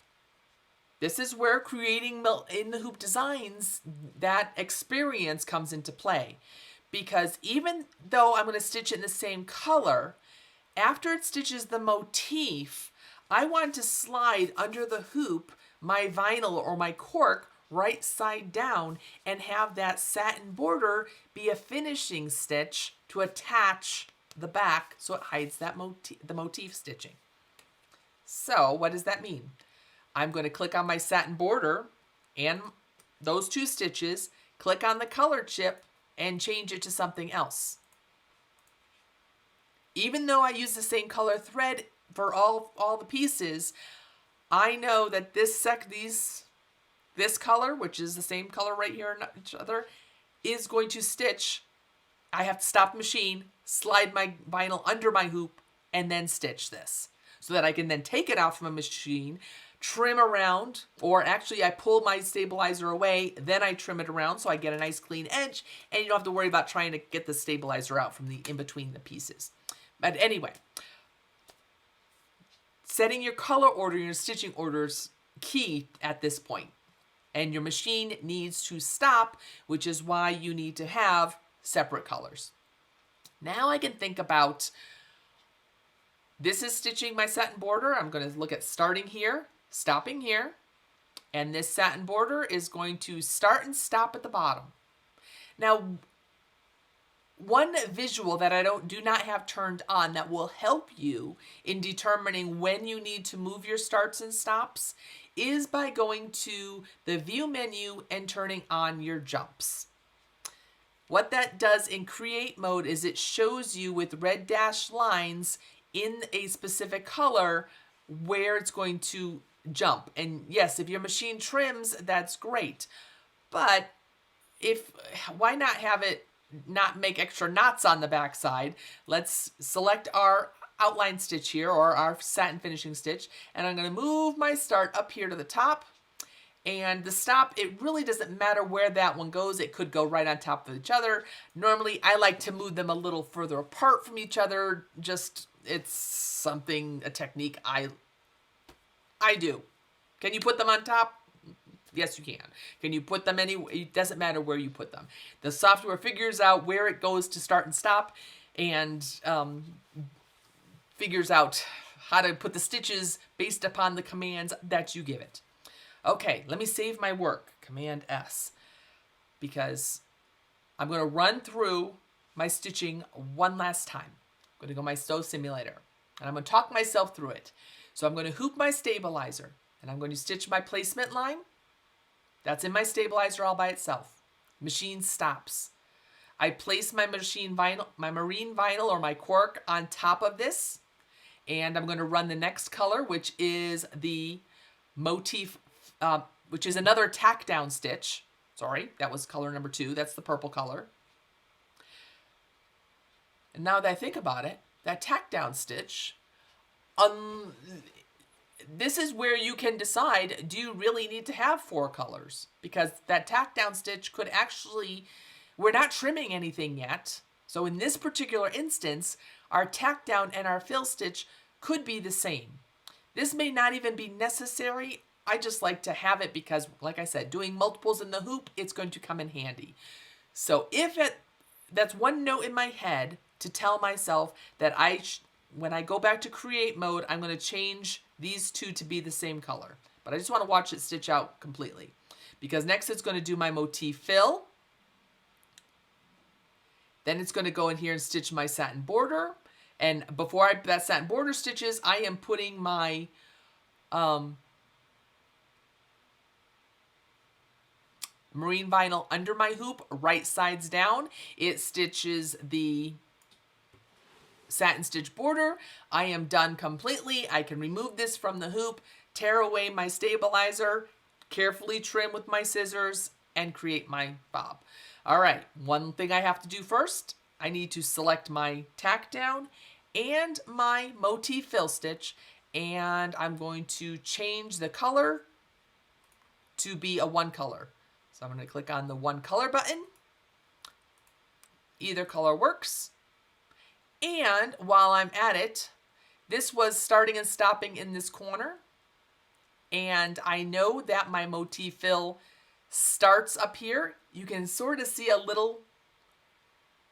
this is where creating in the hoop designs, that experience comes into play. Because even though I'm going to stitch it in the same color, after it stitches the motif, I want to slide under the hoop my vinyl or my cork right side down and have that satin border be a finishing stitch to attach the back so it hides that the motif stitching. So what does that mean? I'm going to click on my satin border and those 2 stitches, click on the color chip and change it to something else. Even though I use the same color thread for all the pieces, I know that this color, which is the same color right here in each other, is going to stitch. I have to stop the machine, slide my vinyl under my hoop, and then stitch this. So that I can then take it out from a machine, trim around, or actually I pull my stabilizer away, then I trim it around so I get a nice clean edge, and you don't have to worry about trying to get the stabilizer out from the in between the pieces. But anyway, setting your color order, your stitching orders key at this point. And your machine needs to stop, which is why you need to have separate colors. Now I can think about This is stitching my satin border. I'm going to look at starting here, stopping here, and this satin border is going to start and stop at the bottom. Now, one visual that I do not have turned on that will help you in determining when you need to move your starts and stops is by going to the view menu and turning on your jumps. What that does in create mode is it shows you with red dashed lines in a specific color where it's going to jump. And yes, if your machine trims, that's great. But why not have it not make extra knots on the back side? Let's select our outline stitch here, or our satin finishing stitch, and I'm going to move my start up here to the top. And the stop, it really doesn't matter where that one goes. It could go right on top of each other. Normally, I like to move them a little further apart from each other. Just, it's something, a technique I do. Can you put them on top? Yes, you can. Can you put them anywhere? It doesn't matter where you put them. The software figures out where it goes to start and stop, and figures out how to put the stitches based upon the commands that you give it. Okay, let me save my work. Command S. Because I'm going to run through my stitching one last time. I'm going to go my Sew Simulator. And I'm going to talk myself through it. So I'm going to hoop my stabilizer. And I'm going to stitch my placement line. That's in my stabilizer all by itself. Machine stops. I place my marine vinyl or my cork on top of this. And I'm going to run the next color, which is the motif, which is another tack down stitch. Sorry, that was color number 2. That's the purple color. And now that I think about it, that tack down stitch, this is where you can decide, do you really need to have 4 colors? Because that tack down stitch could actually, we're not trimming anything yet. So in this particular instance, our tack down and our fill stitch could be the same. This may not even be necessary. I just like to have it because, like I said, doing multiples in the hoop, it's going to come in handy. So that's one note in my head to tell myself that when I go back to create mode, I'm going to change these 2 to be the same color. But I just want to watch it stitch out completely. Because next it's going to do my motif fill. Then it's going to go in here and stitch my satin border. And before that satin border stitches, I am putting my marine vinyl under my hoop, right sides down. It stitches the satin stitch border. I am done completely. I can remove this from the hoop, tear away my stabilizer, carefully trim with my scissors, and create my bob. All right, one thing I have to do first, I need to select my tack down and my motif fill stitch, and I'm going to change the color to be a 1 color. So I'm going to click on the 1 color button. Either color works. And while I'm at it, this was starting and stopping in this corner. And I know that my motif fill starts up here. You can sort of see a little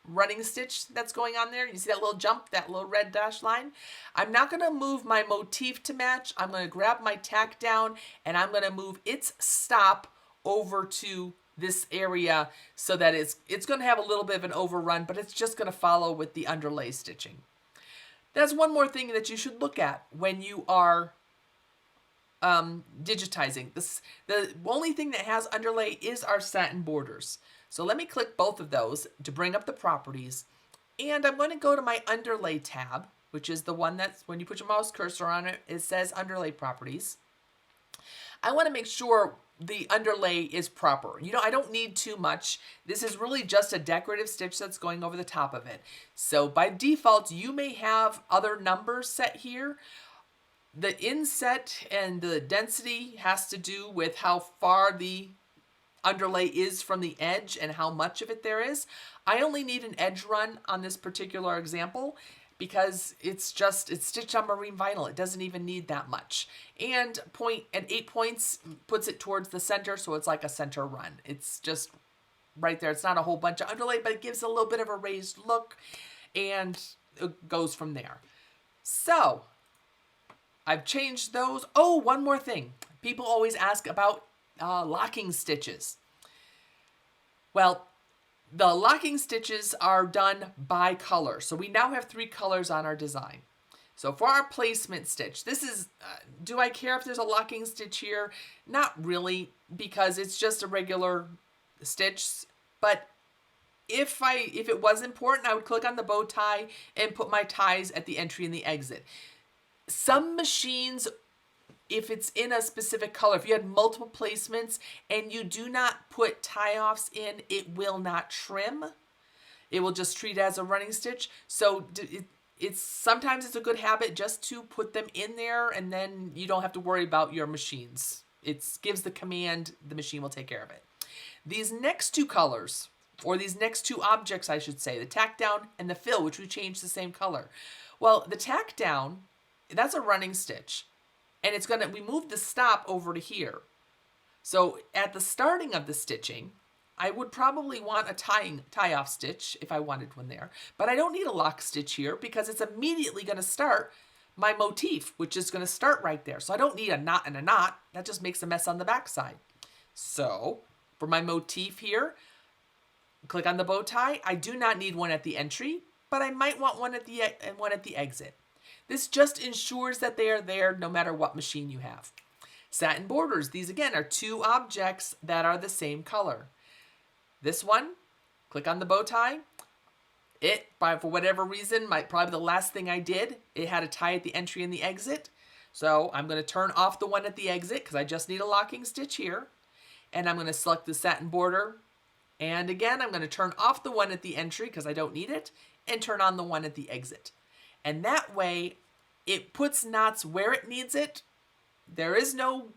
running stitch that's going on there. You see that little jump, that little red dash line? I'm not going to move my motif to match. I'm going to grab my tack down and I'm going to move its stop over to this area so that it's going to have a little bit of an overrun, but it's just going to follow with the underlay stitching. That's one more thing that you should look at when you are digitizing. The only thing that has underlay is our satin borders. So let me click both of those to bring up the properties. And I'm going to go to my underlay tab, which is the one that's when you put your mouse cursor on it, it says underlay properties. I want to make sure the underlay is proper. You know, I don't need too much. This is really just a decorative stitch that's going over the top of it. So by default, you may have other numbers set here. The inset and the density has to do with how far the underlay is from the edge and how much of it there is. I only need an edge run on this particular example because it's stitched on marine vinyl. It doesn't even need that much. And 8 points puts it towards the center, so it's like a center run. It's just right there. It's not a whole bunch of underlay, but it gives a little bit of a raised look, and it goes from there. So I've changed those. Oh, one more thing. People always ask about locking stitches. Well, the locking stitches are done by color. So we now have 3 colors on our design. So for our placement stitch, this is, do I care if there's a locking stitch here? Not really, because it's just a regular stitch. But if it was important, I would click on the bow tie and put my ties at the entry and the exit. Some machines, if it's in a specific color, if you had multiple placements and you do not put tie-offs in, it will not trim. It will just treat it as a running stitch. So sometimes it's a good habit just to put them in there, and then you don't have to worry about your machines. It gives the command, the machine will take care of it. These next 2 colors, or these next 2 objects, I should say, the tack down and the fill, which we changed the same color. Well, the tack down, that's a running stitch. And we moved the stop over to here. So at the starting of the stitching, I would probably want a tie-off stitch if I wanted one there. But I don't need a lock stitch here because it's immediately going to start my motif, which is going to start right there. So I don't need a knot and a knot. That just makes a mess on the back side. So for my motif here, click on the bow tie. I do not need one at the entry, but I might want one at the exit. This just ensures that they are there no matter what machine you have. Satin borders, these again are 2 objects that are the same color. This one, click on the bow tie. For whatever reason, probably the last thing I did, it had a tie at the entry and the exit. So I'm going to turn off the one at the exit because I just need a locking stitch here. And I'm going to select the satin border. And again, I'm going to turn off the one at the entry because I don't need it, and turn on the one at the exit. And that way, it puts knots where it needs it. There is no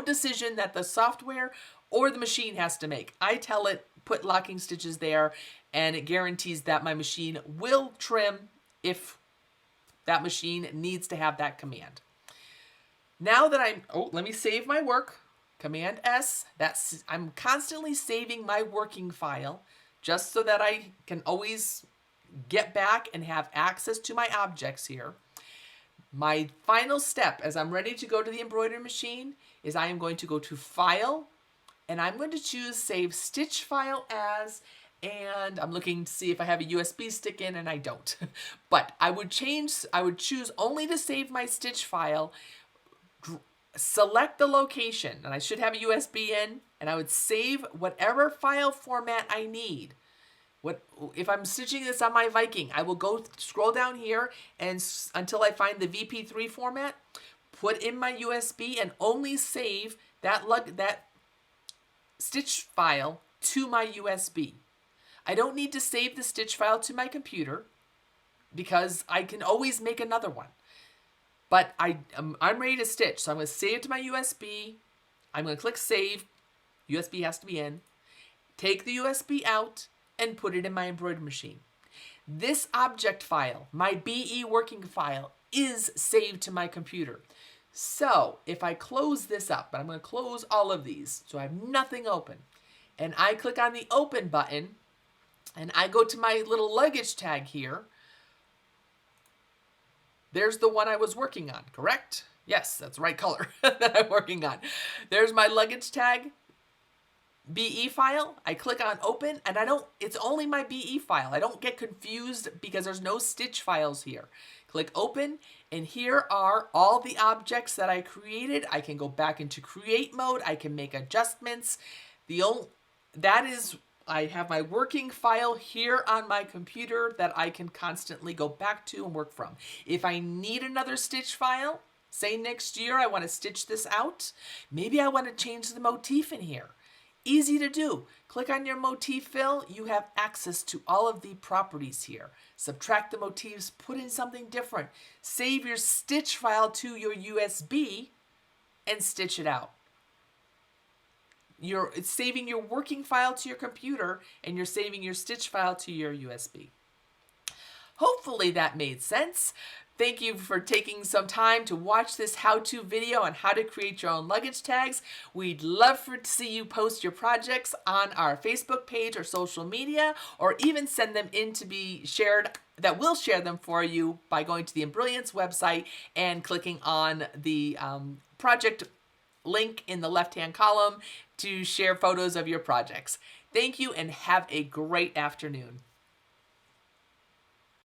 decision that the software or the machine has to make. I tell it, put locking stitches there, and it guarantees that my machine will trim if that machine needs to have that command. Now that let me save my work. Command S, I'm constantly saving my working file just so that I can always get back and have access to my objects here. My final step as I'm ready to go to the embroidery machine is I am going to go to File, and I'm going to choose Save Stitch File As, and I'm looking to see if I have a USB stick in, and I don't. But I would choose only to save my stitch file, select the location, and I should have a USB in, and I would save whatever file format I need. If I'm stitching this on my Viking, I will scroll down here and until I find the VP3 format, put in my USB, and only save that stitch file to my USB. I don't need to save the stitch file to my computer because I can always make another one. But I'm ready to stitch, so I'm going to save it to my USB. I'm going to click Save. USB has to be in. Take the USB out and put it in my embroidery machine. This object file, my BE working file, is saved to my computer. So if I close this up, and I'm going to close all of these so I have nothing open, and I click on the Open button, and I go to my little luggage tag here, there's the one I was working on, correct? Yes, that's the right color that I'm working on. There's my luggage tag BE file. I click on Open, and it's only my BE file. I don't get confused because there's no stitch files here. Click Open, and here are all the objects that I created. I can go back into create mode. I can make adjustments. I have my working file here on my computer that I can constantly go back to and work from. If I need another stitch file, say next year I want to stitch this out, maybe I want to change the motif in here. Easy to do. Click on your motif fill. You have access to all of the properties here. Subtract the motifs, put in something different. Save your stitch file to your USB and stitch it out. It's saving your working file to your computer, and you're saving your stitch file to your USB. Hopefully that made sense. Thank you for taking some time to watch this how-to video on how to create your own luggage tags. We'd love to see you post your projects on our Facebook page or social media, or even send them in to be shared. That will share them for you by going to the Embrilliance website and clicking on the project link in the left-hand column to share photos of your projects. Thank you and have a great afternoon.